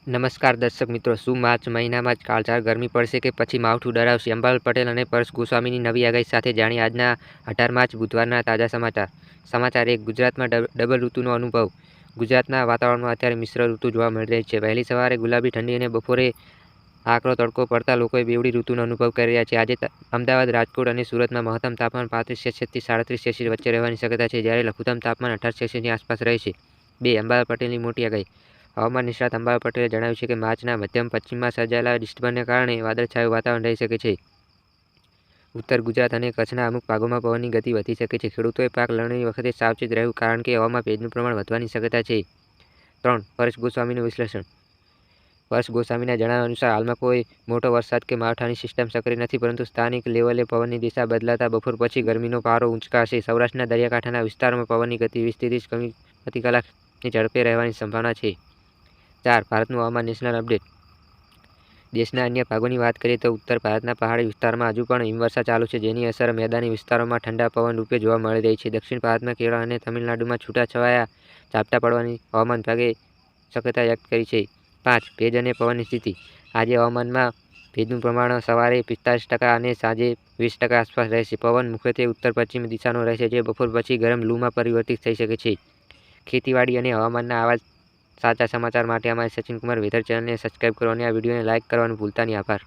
નમસ્કાર દર્શક મિત્રો, શું માર્ચ મહિનામાં જ કાળઝાળ ગરમી પડશે કે પછી માવઠું ડરાવશે? અંબાલાલ પટેલ અને પરેશ ગોસ્વામીની નવી આગાહી સાથે જાણીએ આજના 18 માર્ચ બુધવારના તાજા સમાચાર. સમાચાર 1. ગુજરાતમાં ડબલ ઋતુનો અનુભવ. ગુજરાતના વાતાવરણમાં અત્યારે મિશ્ર ઋતુ જોવા મળી રહી છે. વહેલી સવારે ગુલાબી ઠંડી અને બપોરે આકરો તડકો પડતા લોકોએ બેવડી ઋતુનો અનુભવ કરી રહ્યા છે. આજે અમદાવાદ, રાજકોટ અને સુરતમાં મહત્તમ તાપમાન 35 થી 37 વચ્ચે રહેવાની શક્યતા છે, જ્યારે લઘુત્તમ તાપમાન 18 ની આસપાસ રહેશે. 2. અંબાલાલ પટેલની મોટી આગાહી. હવામાન નિષ્ણાત અંબાલાલ પટેલે જણાવ્યું છે કે માર્ચના મધ્યમ પશ્ચિમમાં સર્જાયેલા ડિસ્ટર્બન્સને કારણે વાદળછાયું વાતાવરણ રહી શકે છે. ઉત્તર ગુજરાત અને કચ્છના અમુક ભાગોમાં પવનની ગતિ વધી શકે છે. ખેડૂતોએ પાક લણણી વખતે સાવચેત રહેવું, કારણ કે હવામાં ભેજનું પ્રમાણ વધવાની શક્યતા છે. 3. પરેશ ગોસ્વામીનું વિશ્લેષણ. પરેશ ગોસ્વામીના જણાવ્યા અનુસાર હાલમાં કોઈ મોટો વરસાદ કે માવઠાની સિસ્ટમ સક્રિય નથી, પરંતુ સ્થાનિક લેવલે પવનની દિશા બદલાતા બપોર પછી ગરમીનો પારો ઊંચકાશે. સૌરાષ્ટ્રના દરિયાકાંઠાના વિસ્તારોમાં પવનની ગતિ 20 થી 30 કિમી પ્રતિ કલાકની ઝડપે રહેવાની સંભાવના છે. 4. ભારતનું હવામાન નેશનલ અપડેટ. દેશના અન્ય ભાગોની વાત કરીએ તો ઉત્તર ભારતના પહાડી વિસ્તારોમાં હજુ પણ હિમવર્ષા ચાલુ છે, જેની અસર મેદાની વિસ્તારોમાં ઠંડા પવન રૂપે જોવા મળી રહી છે. દક્ષિણ ભારતમાં કેરળ અને તમિલનાડુમાં છૂટાછવાયા ઝાપટા પડવાની હવામાન વિભાગે શક્યતા વ્યક્ત કરી છે. 5. ભેજ અને પવનની સ્થિતિ. આજે હવામાનમાં ભેજનું પ્રમાણ સવારે 45% અને સાંજે 20% આસપાસ રહેશે. પવન મુખ્યત્વે ઉત્તર-પશ્ચિમ દિશાનો રહેશે, જે બપોર પછી ગરમ લૂમાં પરિવર્તિત થઈ શકે છે. ખેતીવાડી અને હવામાનના આવા સાચા સમાચાર માટે અમારી સચિન કુમાર વેધર ચેનલને સબસ્ક્રાઇબ કરો અને આ વિડીયોને લાઇક કરવાનું ભૂલતા નહીં. આભાર.